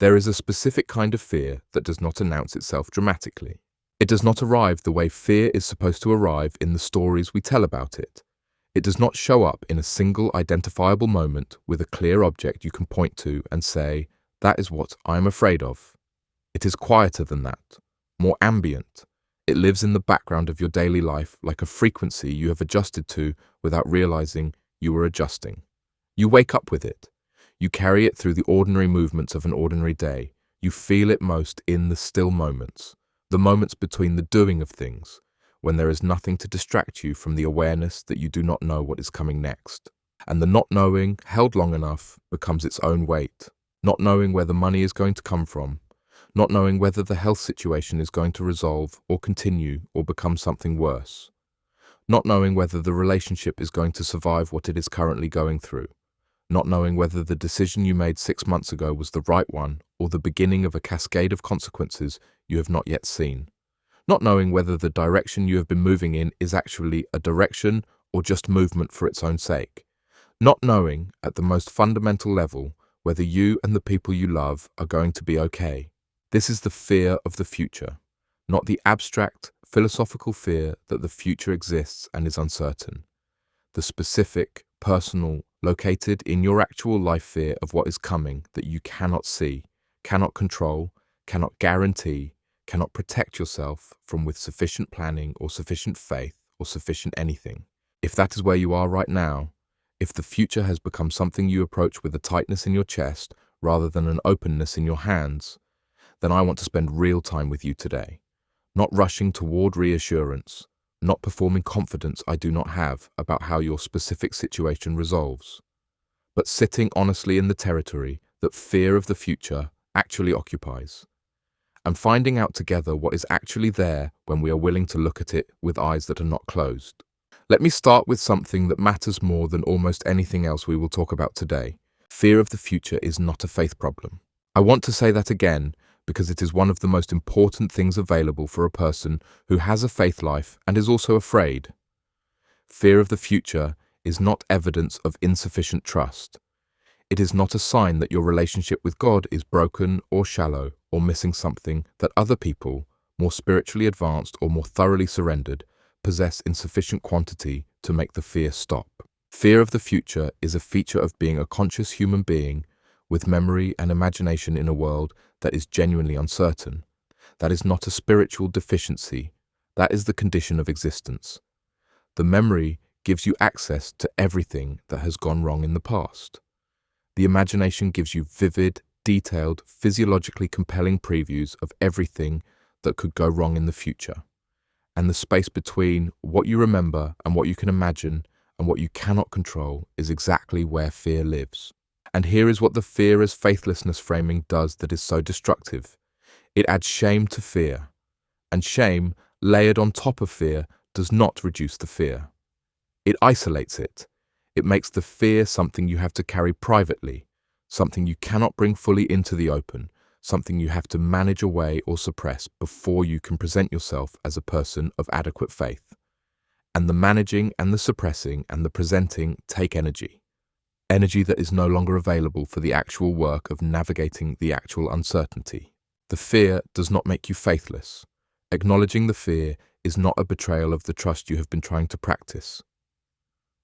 There is a specific kind of fear that does not announce itself dramatically. It does not arrive the way fear is supposed to arrive in the stories we tell about it. It does not show up in a single identifiable moment with a clear object you can point to and say, "That is what I am afraid of." It is quieter than that, more ambient. It lives in the background of your daily life like a frequency you have adjusted to without realizing you were adjusting. You wake up with it. You carry it through the ordinary movements of an ordinary day. You feel it most in the still moments, the moments between the doing of things, when there is nothing to distract you from the awareness that you do not know what is coming next. And the not knowing, held long enough, becomes its own weight. Not knowing where the money is going to come from, not knowing whether the health situation is going to resolve or continue or become something worse, not knowing whether the relationship is going to survive what it is currently going through, not knowing whether the decision you made 6 months ago was the right one or the beginning of a cascade of consequences you have not yet seen, not knowing whether the direction you have been moving in is actually a direction or just movement for its own sake, not knowing, at the most fundamental level, whether you and the people you love are going to be okay. This is the fear of the future, not the abstract, philosophical fear that the future exists and is uncertain. The specific, personal, located in your actual life fear of what is coming that you cannot see, cannot control, cannot guarantee, cannot protect yourself from with sufficient planning or sufficient faith or sufficient anything. If that is where you are right now, if the future has become something you approach with a tightness in your chest rather than an openness in your hands, then I want to spend real time with you today. Not rushing toward reassurance, not performing confidence I do not have about how your specific situation resolves, but sitting honestly in the territory that fear of the future actually occupies, and finding out together what is actually there when we are willing to look at it with eyes that are not closed. Let me start with something that matters more than almost anything else we will talk about today. Fear of the future is not a faith problem. I want to say that again because it is one of the most important things available for a person who has a faith life and is also afraid. Fear of the future is not evidence of insufficient trust. It is not a sign that your relationship with God is broken or shallow or missing something that other people, more spiritually advanced or more thoroughly surrendered, possess in sufficient quantity to make the fear stop. Fear of the future is a feature of being a conscious human being with memory and imagination in a world that is genuinely uncertain. That is not a spiritual deficiency. That is the condition of existence. The memory gives you access to everything that has gone wrong in the past. The imagination gives you vivid, detailed, physiologically compelling previews of everything that could go wrong in the future. And the space between what you remember and what you can imagine and what you cannot control is exactly where fear lives. And here is what the fear as faithlessness framing does that is so destructive. It adds shame to fear. And shame, layered on top of fear, does not reduce the fear. It isolates it. It makes the fear something you have to carry privately, something you cannot bring fully into the open, something you have to manage away or suppress before you can present yourself as a person of adequate faith. And the managing and the suppressing and the presenting take energy. Energy that is no longer available for the actual work of navigating the actual uncertainty. The fear does not make you faithless. Acknowledging the fear is not a betrayal of the trust you have been trying to practice.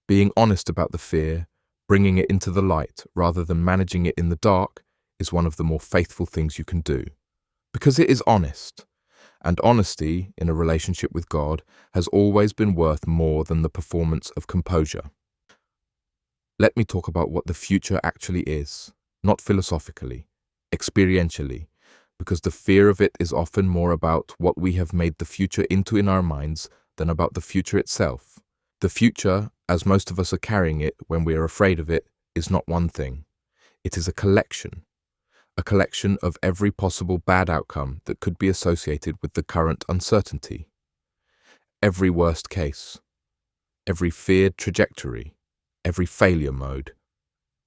Being honest about the fear, bringing it into the light rather than managing it in the dark, is one of the more faithful things you can do. Because it is honest. And honesty, in a relationship with God, has always been worth more than the performance of composure. Let me talk about what the future actually is, not philosophically, experientially, because the fear of it is often more about what we have made the future into in our minds than about the future itself. The future, as most of us are carrying it when we are afraid of it, is not one thing. It is a collection of every possible bad outcome that could be associated with the current uncertainty. Every worst case, every feared trajectory, every failure mode.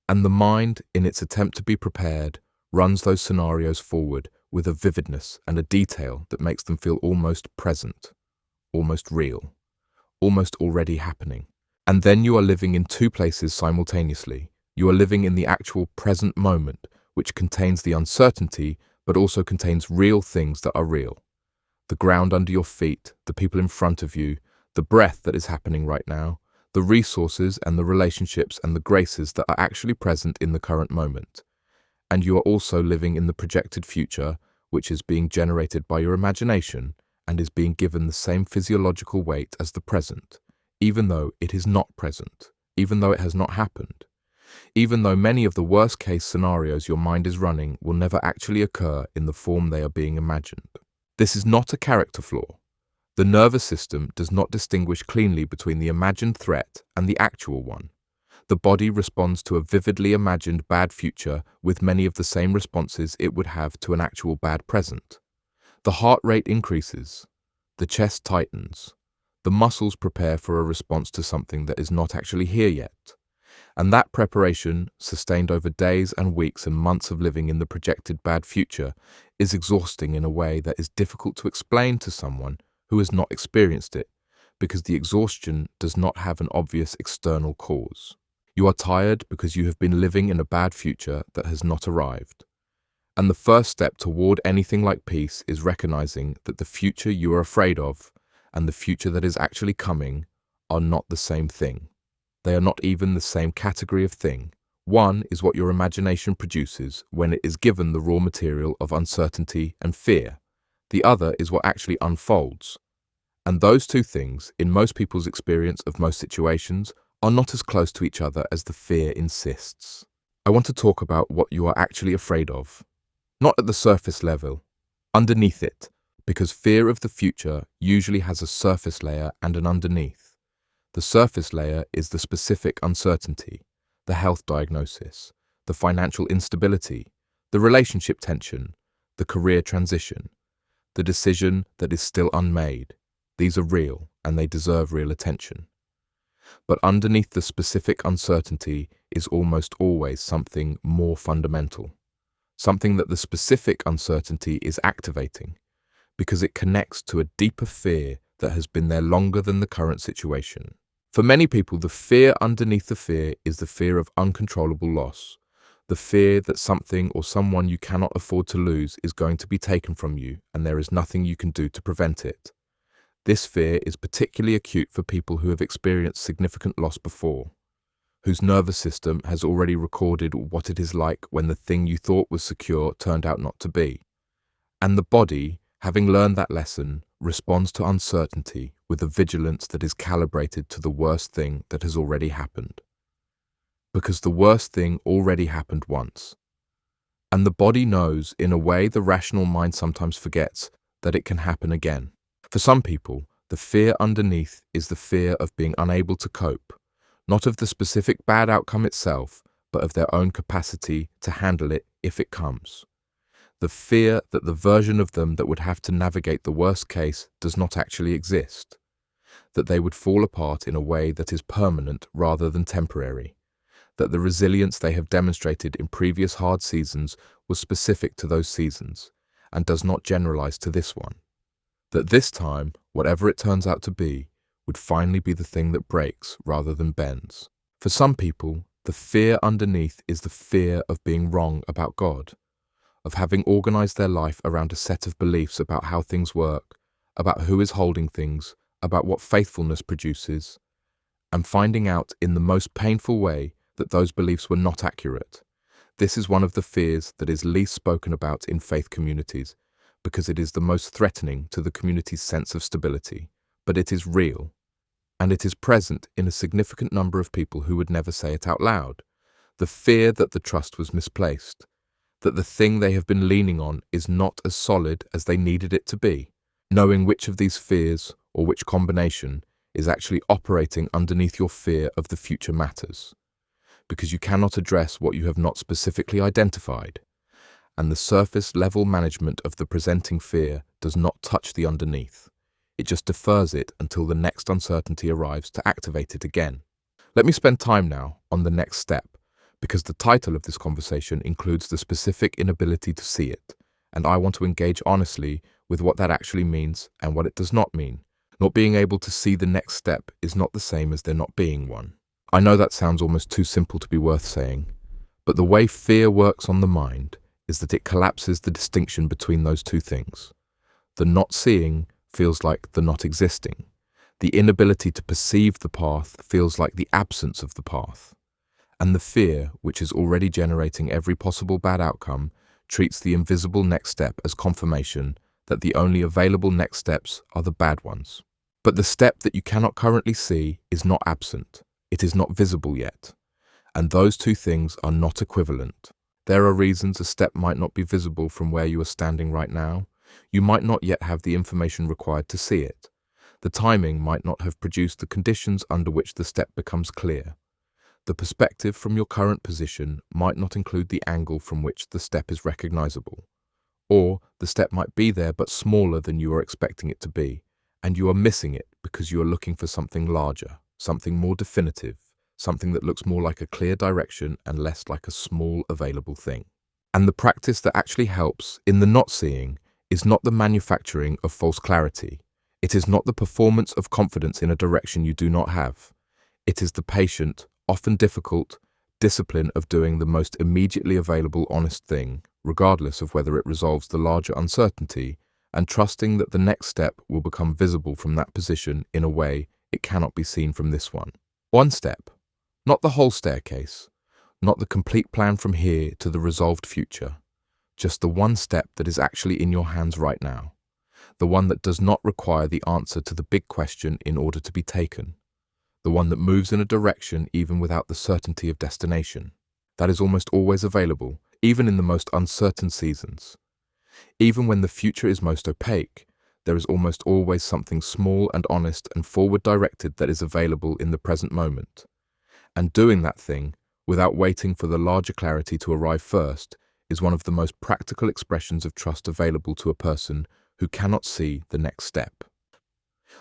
And the mind, in its attempt to be prepared, runs those scenarios forward with a vividness and a detail that makes them feel almost present, almost real, almost already happening. And then you are living in two places simultaneously. You are living in the actual present moment, which contains the uncertainty but also contains real things that are real. The ground under your feet, the people in front of you, the breath that is happening right now, the resources and the relationships and the graces that are actually present in the current moment. And you are also living in the projected future, which is being generated by your imagination and is being given the same physiological weight as the present, even though it is not present, even though it has not happened, even though many of the worst-case scenarios your mind is running will never actually occur in the form they are being imagined. This is not a character flaw. The nervous system does not distinguish cleanly between the imagined threat and the actual one. The body responds to a vividly imagined bad future with many of the same responses it would have to an actual bad present. The heart rate increases, the chest tightens, the muscles prepare for a response to something that is not actually here yet. And that preparation, sustained over days and weeks and months of living in the projected bad future, is exhausting in a way that is difficult to explain to someone who has not experienced it, because the exhaustion does not have an obvious external cause. You are tired because you have been living in a bad future that has not arrived. And the first step toward anything like peace is recognizing that the future you are afraid of and the future that is actually coming are not the same thing. They are not even the same category of thing. One is what your imagination produces when it is given the raw material of uncertainty and fear. The other is what actually unfolds. And those two things, in most people's experience of most situations, are not as close to each other as the fear insists. I want to talk about what you are actually afraid of. Not at the surface level, underneath it, because fear of the future usually has a surface layer and an underneath. The surface layer is the specific uncertainty, the health diagnosis, the financial instability, the relationship tension, the career transition, the decision that is still unmade. These are real and they deserve real attention. But underneath the specific uncertainty is almost always something more fundamental. Something that the specific uncertainty is activating, because it connects to a deeper fear that has been there longer than the current situation. For many people, the fear underneath the fear is the fear of uncontrollable loss, the fear that something or someone you cannot afford to lose is going to be taken from you and there is nothing you can do to prevent it. This fear is particularly acute for people who have experienced significant loss before, whose nervous system has already recorded what it is like when the thing you thought was secure turned out not to be. And the body, having learned that lesson, responds to uncertainty with a vigilance that is calibrated to the worst thing that has already happened. Because the worst thing already happened once. And the body knows, in a way the rational mind sometimes forgets, that it can happen again. For some people, the fear underneath is the fear of being unable to cope, not of the specific bad outcome itself, but of their own capacity to handle it if it comes. The fear that the version of them that would have to navigate the worst case does not actually exist, that they would fall apart in a way that is permanent rather than temporary, that the resilience they have demonstrated in previous hard seasons was specific to those seasons and does not generalize to this one, that this time, whatever it turns out to be, would finally be the thing that breaks rather than bends. For some people, the fear underneath is the fear of being wrong about God, of having organized their life around a set of beliefs about how things work, about who is holding things, about what faithfulness produces, and finding out in the most painful way that those beliefs were not accurate. This is one of the fears that is least spoken about in faith communities, because it is the most threatening to the community's sense of stability, but it is real. And it is present in a significant number of people who would never say it out loud. The fear that the trust was misplaced, that the thing they have been leaning on is not as solid as they needed it to be. Knowing which of these fears, or which combination, is actually operating underneath your fear of the future matters. Because you cannot address what you have not specifically identified. And the surface level management of the presenting fear does not touch the underneath. It just defers it until the next uncertainty arrives to activate it again. Let me spend time now on the next step, because the title of this conversation includes the specific inability to see it, and I want to engage honestly with what that actually means and what it does not mean. Not being able to see the next step is not the same as there not being one. I know that sounds almost too simple to be worth saying, But the way fear works on the mind is that it collapses the distinction between those two things. The not seeing feels like the not existing. The inability to perceive the path feels like the absence of the path. And the fear, which is already generating every possible bad outcome, treats the invisible next step as confirmation that the only available next steps are the bad ones. But the step that you cannot currently see is not absent. It is not visible yet. And those two things are not equivalent. There are reasons a step might not be visible from where you are standing right now. You might not yet have the information required to see it. The timing might not have produced the conditions under which the step becomes clear. The perspective from your current position might not include the angle from which the step is recognizable. Or the step might be there but smaller than you are expecting it to be, and you are missing it because you are looking for something larger, something more definitive, something that looks more like a clear direction and less like a small available thing. And the practice that actually helps in the not seeing is not the manufacturing of false clarity. It is not the performance of confidence in a direction you do not have. It is the patient, often difficult, discipline of doing the most immediately available honest thing, regardless of whether it resolves the larger uncertainty, and trusting that the next step will become visible from that position in a way it cannot be seen from this one. One step, not the whole staircase, not the complete plan from here to the resolved future, just the one step that is actually in your hands right now, the one that does not require the answer to the big question in order to be taken, the one that moves in a direction even without the certainty of destination. That is almost always available, even in the most uncertain seasons. Even when the future is most opaque, there is almost always something small and honest and forward-directed that is available in the present moment. And doing that thing, without waiting for the larger clarity to arrive first, is one of the most practical expressions of trust available to a person who cannot see the next step.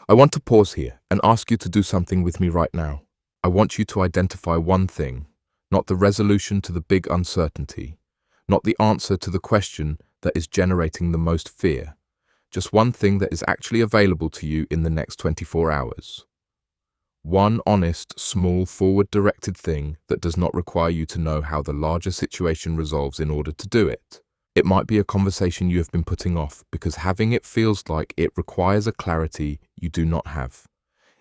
I want to pause here and ask you to do something with me right now. I want you to identify one thing, not the resolution to the big uncertainty, not the answer to the question that is generating the most fear, just one thing that is actually available to you in the next 24 hours. One honest, small, forward-directed thing that does not require you to know how the larger situation resolves in order to do it. It might be a conversation you have been putting off because having it feels like it requires a clarity you do not have.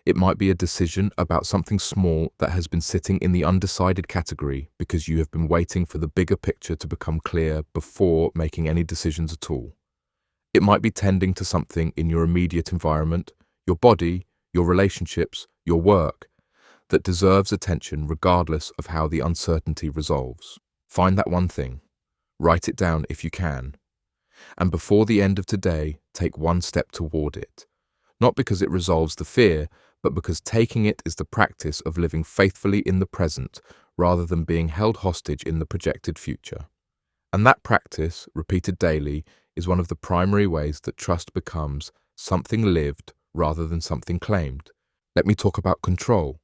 It might be a decision about something small that has been sitting in the undecided category because you have been waiting for the bigger picture to become clear before making any decisions at all. It might be tending to something in your immediate environment, your body, your relationships, your work, that deserves attention regardless of how the uncertainty resolves. Find that one thing. Write it down if you can. And before the end of today, take one step toward it. Not because it resolves the fear, but because taking it is the practice of living faithfully in the present rather than being held hostage in the projected future. And that practice, repeated daily, is one of the primary ways that trust becomes something lived rather than something claimed. Let me talk about control,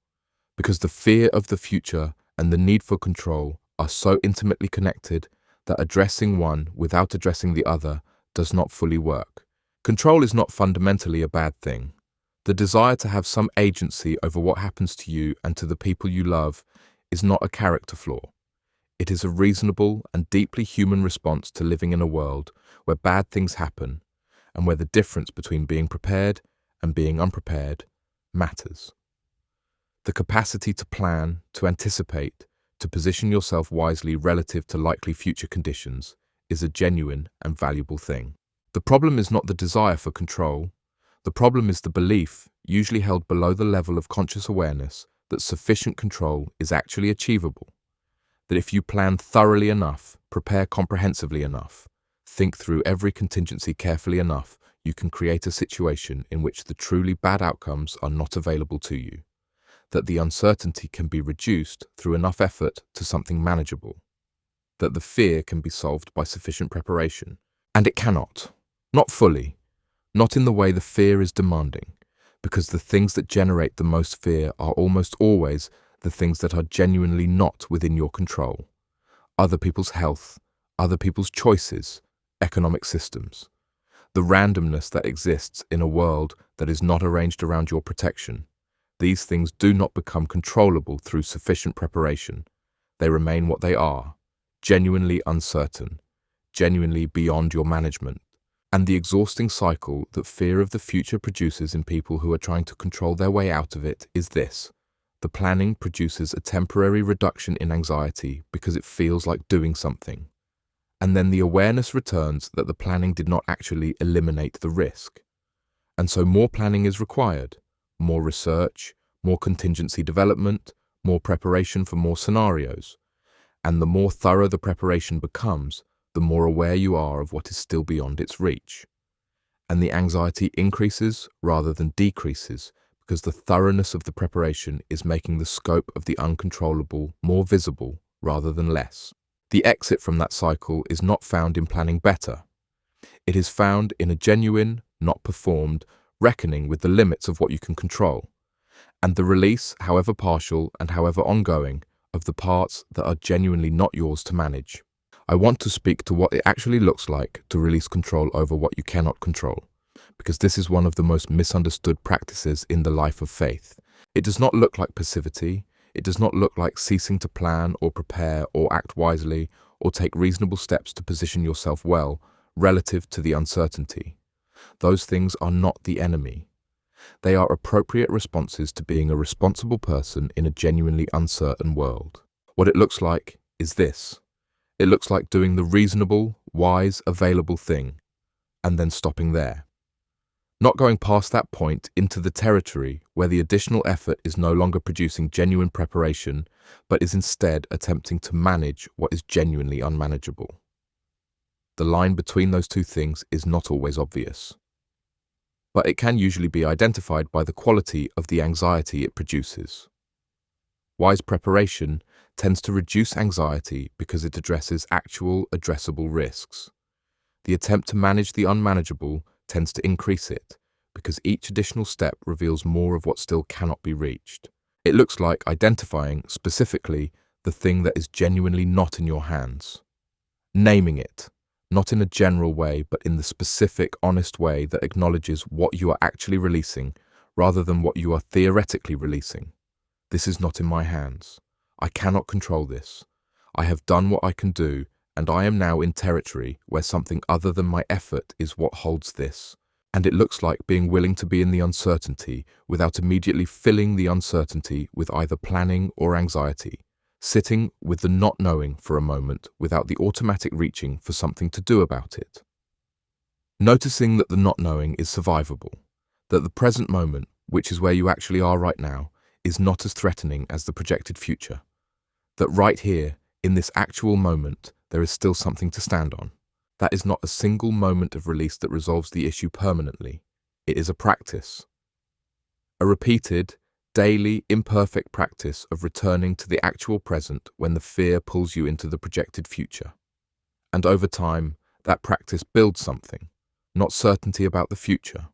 because the fear of the future and the need for control are so intimately connected that addressing one without addressing the other does not fully work. Control is not fundamentally a bad thing. The desire to have some agency over what happens to you and to the people you love is not a character flaw. It is a reasonable and deeply human response to living in a world where bad things happen and where the difference between being prepared and being unprepared matters. The capacity to plan, to anticipate, to position yourself wisely relative to likely future conditions is a genuine and valuable thing. The problem is not the desire for control. The problem is the belief, usually held below the level of conscious awareness, that sufficient control is actually achievable. That if you plan thoroughly enough, prepare comprehensively enough, think through every contingency carefully enough, you can create a situation in which the truly bad outcomes are not available to you. That the uncertainty can be reduced through enough effort to something manageable. That the fear can be solved by sufficient preparation. And it cannot. Not fully. Not in the way the fear is demanding, because the things that generate the most fear are almost always the things that are genuinely not within your control. Other people's health, other people's choices, economic systems. The randomness that exists in a world that is not arranged around your protection. These things do not become controllable through sufficient preparation. They remain what they are, genuinely uncertain, genuinely beyond your management. And the exhausting cycle that fear of the future produces in people who are trying to control their way out of it is this. The planning produces a temporary reduction in anxiety because it feels like doing something. And then the awareness returns that the planning did not actually eliminate the risk. And so more planning is required, more research, more contingency development, more preparation for more scenarios. And the more thorough the preparation becomes, the more aware you are of what is still beyond its reach. And the anxiety increases rather than decreases because the thoroughness of the preparation is making the scope of the uncontrollable more visible rather than less. The exit from that cycle is not found in planning better. It is found in a genuine, not performed, reckoning with the limits of what you can control, and the release, however partial and however ongoing, of the parts that are genuinely not yours to manage. I want to speak to what it actually looks like to release control over what you cannot control, because this is one of the most misunderstood practices in the life of faith. It does not look like passivity. It does not look like ceasing to plan or prepare or act wisely or take reasonable steps to position yourself well relative to the uncertainty. Those things are not the enemy. They are appropriate responses to being a responsible person in a genuinely uncertain world. What it looks like is this. It looks like doing the reasonable, wise, available thing, and then stopping there. Not going past that point into the territory where the additional effort is no longer producing genuine preparation, but is instead attempting to manage what is genuinely unmanageable. The line between those two things is not always obvious, but it can usually be identified by the quality of the anxiety it produces. Wise preparation tends to reduce anxiety because it addresses actual, addressable risks. The attempt to manage the unmanageable tends to increase it because each additional step reveals more of what still cannot be reached. It looks like identifying, specifically, the thing that is genuinely not in your hands. Naming it, not in a general way, but in the specific, honest way that acknowledges what you are actually releasing rather than what you are theoretically releasing. This is not in my hands. I cannot control this. I have done what I can do, and I am now in territory where something other than my effort is what holds this. And it looks like being willing to be in the uncertainty without immediately filling the uncertainty with either planning or anxiety, sitting with the not knowing for a moment without the automatic reaching for something to do about it. Noticing that the not knowing is survivable, that the present moment, which is where you actually are right now, is not as threatening as the projected future. That right here, in this actual moment, there is still something to stand on. That is not a single moment of release that resolves the issue permanently. It is a practice. A repeated, daily, imperfect practice of returning to the actual present when the fear pulls you into the projected future. And over time, that practice builds something, not certainty about the future,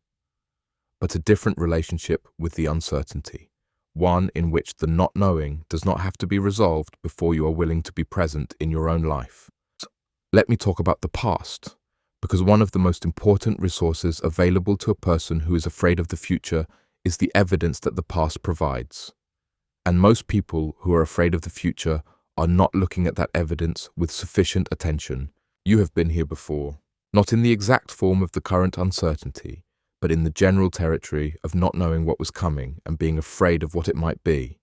but a different relationship with the uncertainty, one in which the not knowing does not have to be resolved before you are willing to be present in your own life. Let me talk about the past, because one of the most important resources available to a person who is afraid of the future is the evidence that the past provides. And most people who are afraid of the future are not looking at that evidence with sufficient attention. You have been here before, not in the exact form of the current uncertainty, but in the general territory of not knowing what was coming and being afraid of what it might be.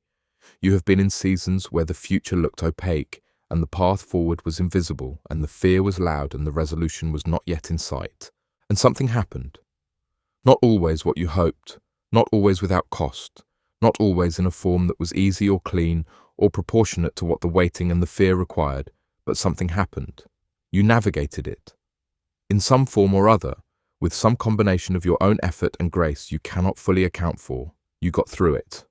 You have been in seasons where the future looked opaque and the path forward was invisible and the fear was loud and the resolution was not yet in sight. And something happened. Not always what you hoped, not always without cost, not always in a form that was easy or clean or proportionate to what the waiting and the fear required, but something happened. You navigated it. In some form or other, with some combination of your own effort and grace you cannot fully account for, you got through it.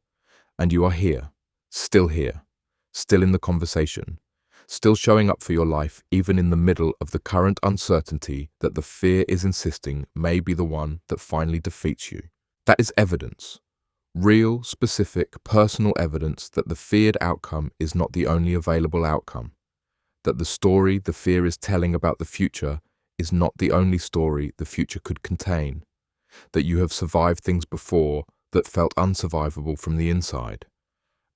And you are here, still in the conversation, still showing up for your life even in the middle of the current uncertainty that the fear is insisting may be the one that finally defeats you. That is evidence. Real, specific, personal evidence that the feared outcome is not the only available outcome. That the story the fear is telling about the future is not the only story the future could contain. That you have survived things before that felt unsurvivable from the inside.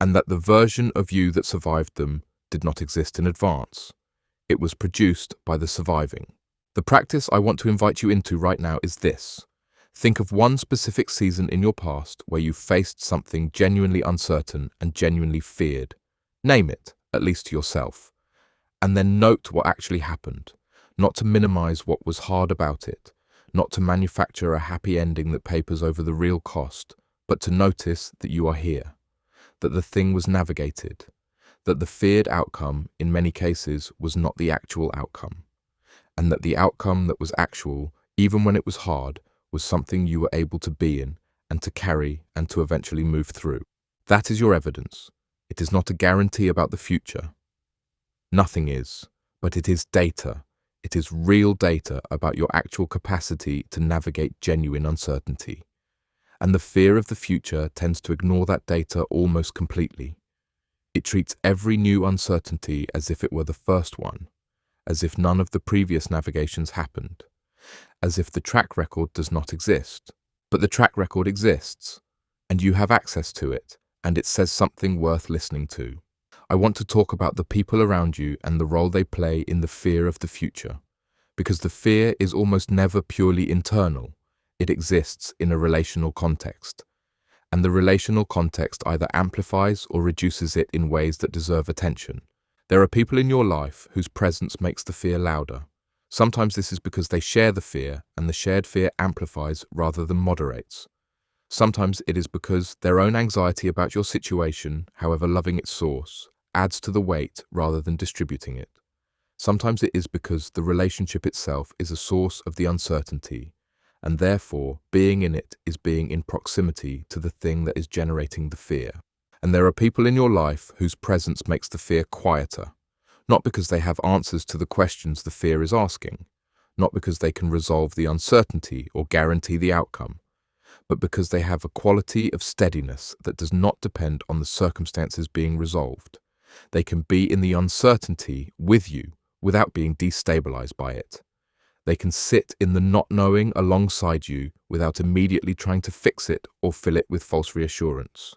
And that the version of you that survived them did not exist in advance. It was produced by the surviving. The practice I want to invite you into right now is this. Think of one specific season in your past where you faced something genuinely uncertain and genuinely feared. Name it, at least to yourself. And then note what actually happened, not to minimize what was hard about it, not to manufacture a happy ending that papers over the real cost, but to notice that you are here, that the thing was navigated, that the feared outcome, in many cases, was not the actual outcome, and that the outcome that was actual, even when it was hard, was something you were able to be in and to carry and to eventually move through. That is your evidence. It is not a guarantee about the future. Nothing is, but it is data. It is real data about your actual capacity to navigate genuine uncertainty. And the fear of the future tends to ignore that data almost completely. It treats every new uncertainty as if it were the first one, as if none of the previous navigations happened, as if the track record does not exist. But the track record exists, and you have access to it, and it says something worth listening to. I want to talk about the people around you and the role they play in the fear of the future, because the fear is almost never purely internal. It exists in a relational context, and the relational context either amplifies or reduces it in ways that deserve attention. There are people in your life whose presence makes the fear louder. Sometimes this is because they share the fear, and the shared fear amplifies rather than moderates. Sometimes it is because their own anxiety about your situation, however loving its source, adds to the weight rather than distributing it. Sometimes it is because the relationship itself is a source of the uncertainty, and therefore being in it is being in proximity to the thing that is generating the fear. And there are people in your life whose presence makes the fear quieter, not because they have answers to the questions the fear is asking, not because they can resolve the uncertainty or guarantee the outcome, but because they have a quality of steadiness that does not depend on the circumstances being resolved. They can be in the uncertainty with you without being destabilized by it. They can sit in the not knowing alongside you without immediately trying to fix it or fill it with false reassurance.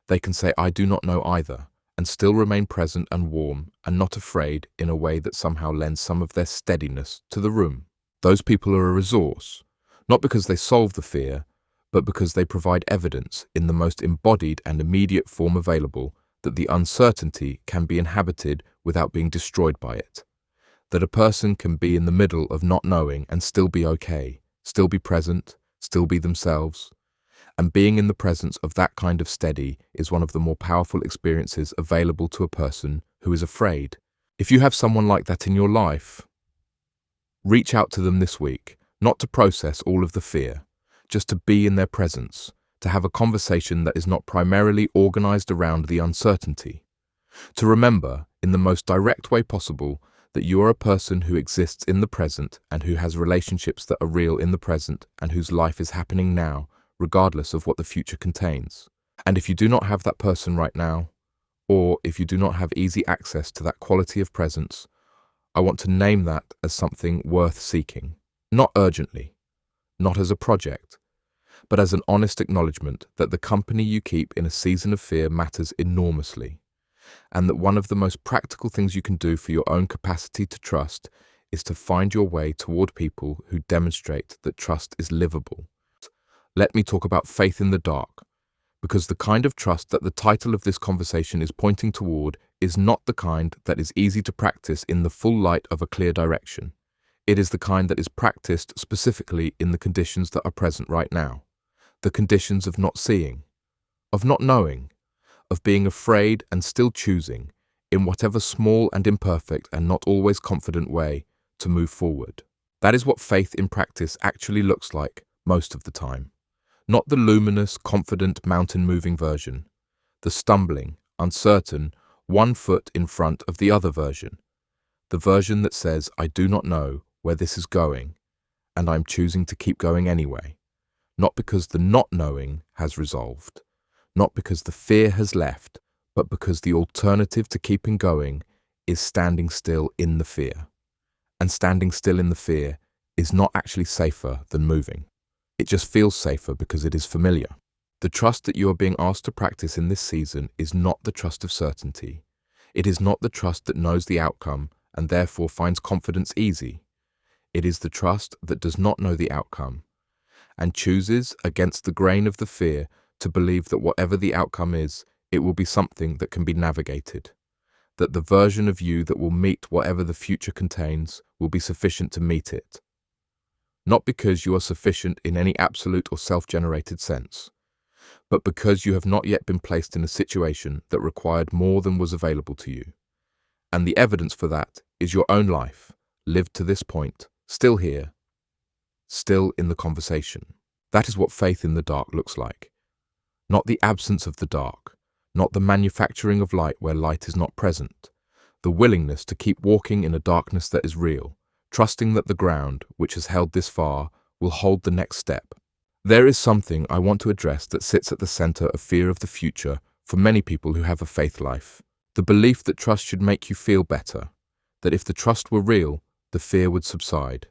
They can say, "I do not know either," and still remain present and warm and not afraid in a way that somehow lends some of their steadiness to the room. Those people are a resource, not because they solve the fear, but because they provide evidence in the most embodied and immediate form available that the uncertainty can be inhabited without being destroyed by it. That a person can be in the middle of not knowing and still be okay, still be present, still be themselves. And being in the presence of that kind of steady is one of the more powerful experiences available to a person who is afraid. If you have someone like that in your life, reach out to them this week, not to process all of the fear, just to be in their presence, to have a conversation that is not primarily organized around the uncertainty. To remember, in the most direct way possible, that you are a person who exists in the present and who has relationships that are real in the present and whose life is happening now, regardless of what the future contains. And if you do not have that person right now, or if you do not have easy access to that quality of presence, I want to name that as something worth seeking. Not urgently, not as a project, but as an honest acknowledgement that the company you keep in a season of fear matters enormously, and that one of the most practical things you can do for your own capacity to trust is to find your way toward people who demonstrate that trust is livable. Let me talk about faith in the dark, because the kind of trust that the title of this conversation is pointing toward is not the kind that is easy to practice in the full light of a clear direction. It is the kind that is practiced specifically in the conditions that are present right now. The conditions of not seeing, of not knowing, of being afraid and still choosing, in whatever small and imperfect and not always confident way, to move forward. That is what faith in practice actually looks like most of the time. Not the luminous, confident, mountain-moving version. The stumbling, uncertain, one foot in front of the other version. The version that says, "I do not know where this is going, and I'm choosing to keep going anyway." Not because the not knowing has resolved, not because the fear has left, but because the alternative to keeping going is standing still in the fear. And standing still in the fear is not actually safer than moving. It just feels safer because it is familiar. The trust that you are being asked to practice in this season is not the trust of certainty. It is not the trust that knows the outcome and therefore finds confidence easy. It is the trust that does not know the outcome and chooses, against the grain of the fear, to believe that whatever the outcome is, it will be something that can be navigated, that the version of you that will meet whatever the future contains will be sufficient to meet it. Not because you are sufficient in any absolute or self-generated sense, but because you have not yet been placed in a situation that required more than was available to you. And the evidence for that is your own life, lived to this point, still here, still in the conversation. That is what faith in the dark looks like. Not the absence of the dark, not the manufacturing of light where light is not present, the willingness to keep walking in a darkness that is real, trusting that the ground, which has held this far, will hold the next step. There is something I want to address that sits at the center of fear of the future for many people who have a faith life. The belief that trust should make you feel better, that if the trust were real, the fear would subside,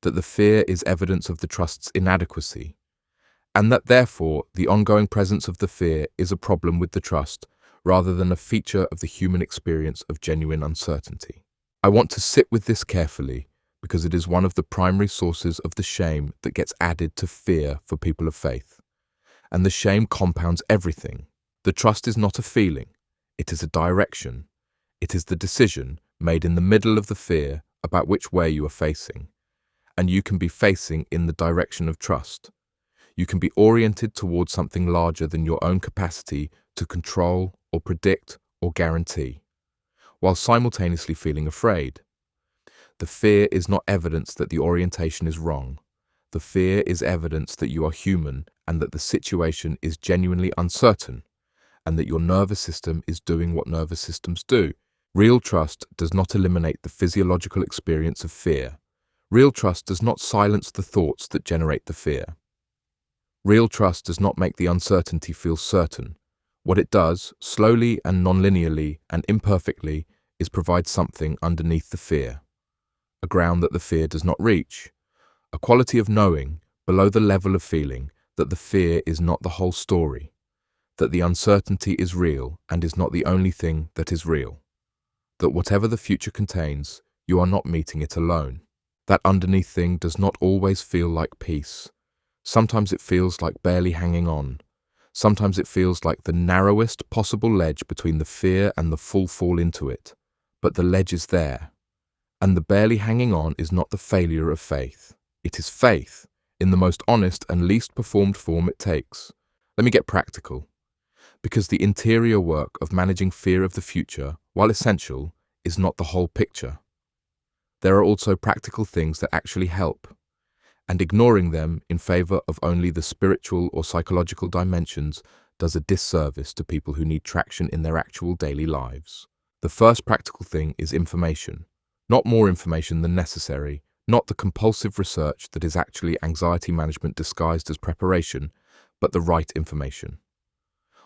that the fear is evidence of the trust's inadequacy, and that therefore the ongoing presence of the fear is a problem with the trust rather than a feature of the human experience of genuine uncertainty. I want to sit with this carefully because it is one of the primary sources of the shame that gets added to fear for people of faith. And the shame compounds everything. The trust is not a feeling, it is a direction. It is the decision made in the middle of the fear about which way you are facing. And you can be facing in the direction of trust. You can be oriented towards something larger than your own capacity to control or predict or guarantee, while simultaneously feeling afraid. The fear is not evidence that the orientation is wrong. The fear is evidence that you are human and that the situation is genuinely uncertain, and that your nervous system is doing what nervous systems do. Real trust does not eliminate the physiological experience of fear. Real trust does not silence the thoughts that generate the fear. Real trust does not make the uncertainty feel certain. What it does, slowly and non-linearly and imperfectly, is provide something underneath the fear. A ground that the fear does not reach. A quality of knowing, below the level of feeling, that the fear is not the whole story. That the uncertainty is real and is not the only thing that is real. That whatever the future contains, you are not meeting it alone. That underneath thing does not always feel like peace. Sometimes it feels like barely hanging on. Sometimes it feels like the narrowest possible ledge between the fear and the full fall into it. But the ledge is there. And the barely hanging on is not the failure of faith. It is faith, in the most honest and least performed form it takes. Let me get practical. Because the interior work of managing fear of the future, while essential, is not the whole picture. There are also practical things that actually help, and ignoring them in favor of only the spiritual or psychological dimensions does a disservice to people who need traction in their actual daily lives. The first practical thing is information. Not more information than necessary, not the compulsive research that is actually anxiety management disguised as preparation, but the right information.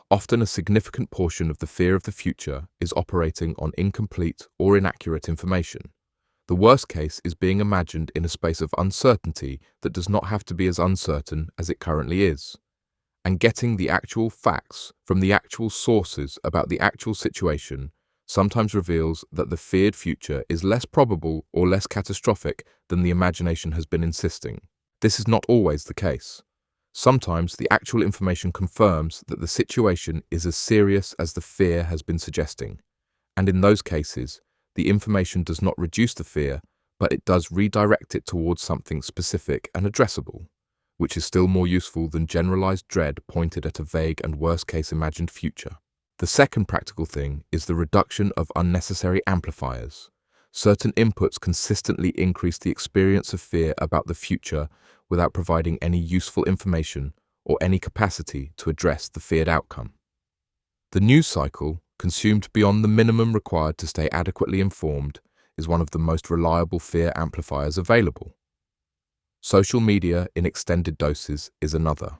Often a significant portion of the fear of the future is operating on incomplete or inaccurate information. The worst case is being imagined in a space of uncertainty that does not have to be as uncertain as it currently is. And getting the actual facts from the actual sources about the actual situation sometimes reveals that the feared future is less probable or less catastrophic than the imagination has been insisting. This is not always the case. Sometimes the actual information confirms that the situation is as serious as the fear has been suggesting. And in those cases, the information does not reduce the fear, but it does redirect it towards something specific and addressable, which is still more useful than generalized dread pointed at a vague and worst-case imagined future. The second practical thing is the reduction of unnecessary amplifiers. Certain inputs consistently increase the experience of fear about the future without providing any useful information or any capacity to address the feared outcome. The news cycle, consumed beyond the minimum required to stay adequately informed, is one of the most reliable fear amplifiers available. Social media in extended doses is another.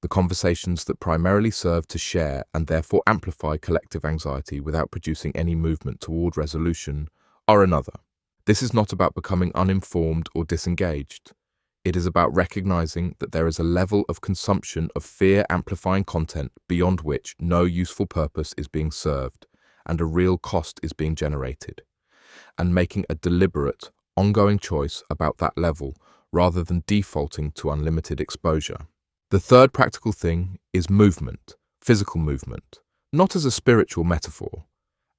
The conversations that primarily serve to share and therefore amplify collective anxiety without producing any movement toward resolution are another. This is not about becoming uninformed or disengaged. It is about recognizing that there is a level of consumption of fear-amplifying content beyond which no useful purpose is being served and a real cost is being generated. and making a deliberate, ongoing choice about that level rather than defaulting to unlimited exposure. The third practical thing is movement, physical movement, not as a spiritual metaphor,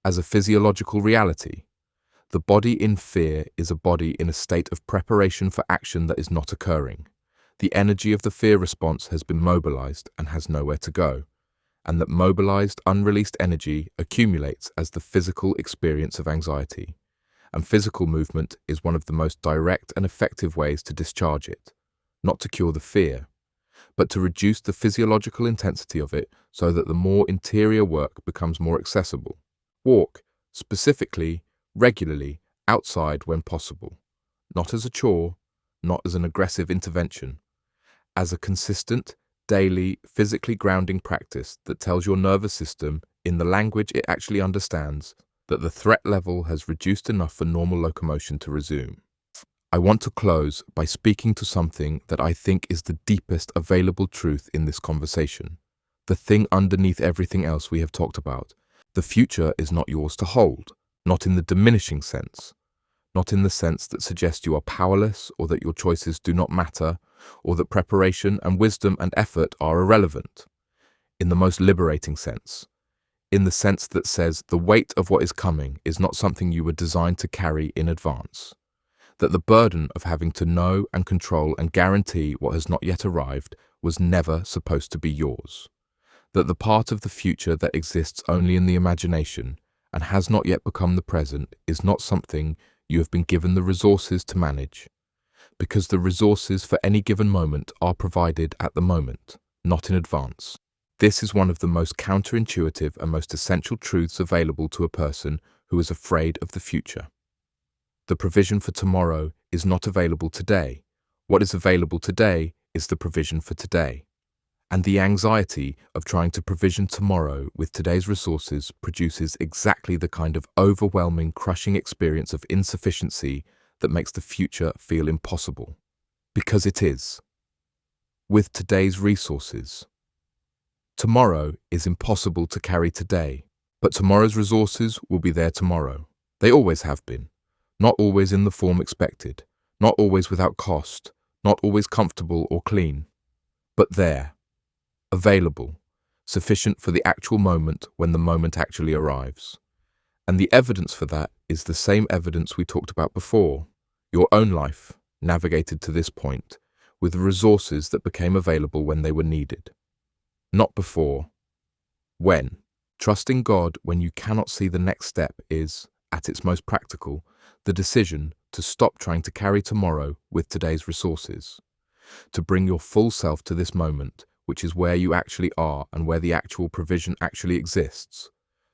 as a physiological reality. The body in fear is a body in a state of preparation for action that is not occurring. The energy of the fear response has been mobilized and has nowhere to go, and that mobilized, unreleased energy accumulates as the physical experience of anxiety. And physical movement is one of the most direct and effective ways to discharge it, not to cure the fear, but to reduce the physiological intensity of it so that the more interior work becomes more accessible. Walk, specifically, regularly, outside when possible, not as a chore, not as an aggressive intervention, as a consistent, daily, physically grounding practice that tells your nervous system, in the language it actually understands, that the threat level has reduced enough for normal locomotion to resume. I want to close by speaking to something that I think is the deepest available truth in this conversation, the thing underneath everything else we have talked about. The future is not yours to hold, not in the diminishing sense, not in the sense that suggests you are powerless or that your choices do not matter, or that preparation and wisdom and effort are irrelevant. In the most liberating sense, in the sense that says the weight of what is coming is not something you were designed to carry in advance, that the burden of having to know and control and guarantee what has not yet arrived was never supposed to be yours, that the part of the future that exists only in the imagination and has not yet become the present is not something you have been given the resources to manage, because the resources for any given moment are provided at the moment, not in advance. This is one of the most counterintuitive and most essential truths available to a person who is afraid of the future. The provision for tomorrow is not available today. What is available today is the provision for today. And the anxiety of trying to provision tomorrow with today's resources produces exactly the kind of overwhelming, crushing experience of insufficiency that makes the future feel impossible. Because it is. With today's resources. Tomorrow is impossible to carry today, but tomorrow's resources will be there tomorrow. They always have been. Not always in the form expected, not always without cost, not always comfortable or clean, but there, available, sufficient for the actual moment when the moment actually arrives. And the evidence for that is the same evidence we talked about before, your own life, navigated to this point, with the resources that became available when they were needed. Not before. When. Trusting God when you cannot see the next step is, at its most practical, the decision to stop trying to carry tomorrow with today's resources, to bring your full self to this moment, which is where you actually are and where the actual provision actually exists,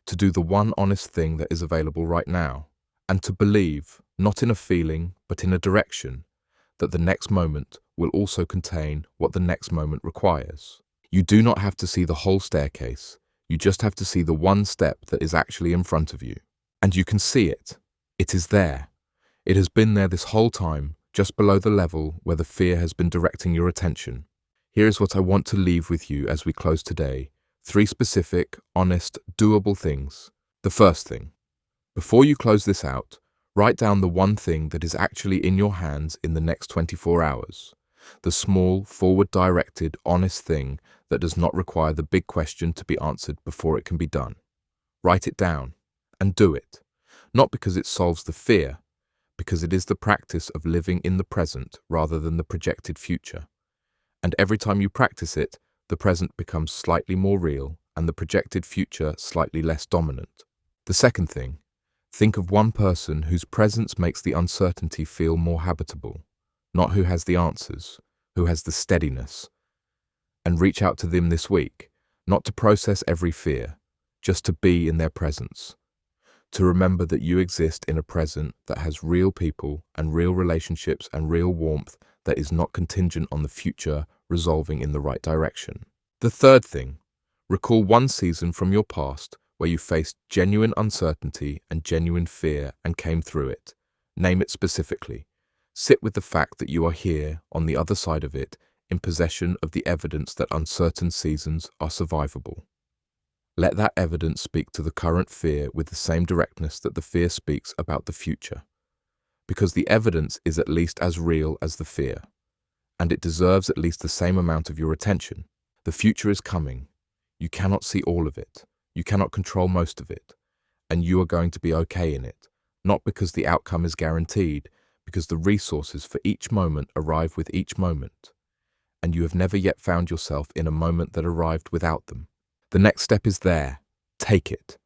to do the one honest thing that is available right now, and to believe, not in a feeling, but in a direction, that the next moment will also contain what the next moment requires. You do not have to see the whole staircase, you just have to see the one step that is actually in front of you. And you can see it. It is there. It has been there this whole time, just below the level where the fear has been directing your attention. Here is what I want to leave with you as we close today. 3 specific, honest, doable things. The first thing. Before you close this out, write down the one thing that is actually in your hands in the next 24 hours. The small, forward-directed, honest thing that does not require the big question to be answered before it can be done. Write it down and do it. Not because it solves the fear, because it is the practice of living in the present rather than the projected future. And every time you practice it, the present becomes slightly more real and the projected future slightly less dominant. The second thing, think of one person whose presence makes the uncertainty feel more habitable, not who has the answers, who has the steadiness. And reach out to them this week, not to process every fear, just to be in their presence. To remember that you exist in a present that has real people and real relationships and real warmth that is not contingent on the future resolving in the right direction. The third thing, recall one season from your past where you faced genuine uncertainty and genuine fear and came through it. Name it specifically. Sit with the fact that you are here, on the other side of it, in possession of the evidence that uncertain seasons are survivable. Let that evidence speak to the current fear with the same directness that the fear speaks about the future, because the evidence is at least as real as the fear, and it deserves at least the same amount of your attention. The future is coming. You cannot see all of it. You cannot control most of it, and you are going to be okay in it, not because the outcome is guaranteed, because the resources for each moment arrive with each moment, and you have never yet found yourself in a moment that arrived without them. The next step is there. Take it,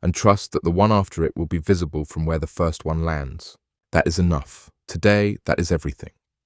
and trust that the one after it will be visible from where the first one lands. That is enough. Today, that is everything.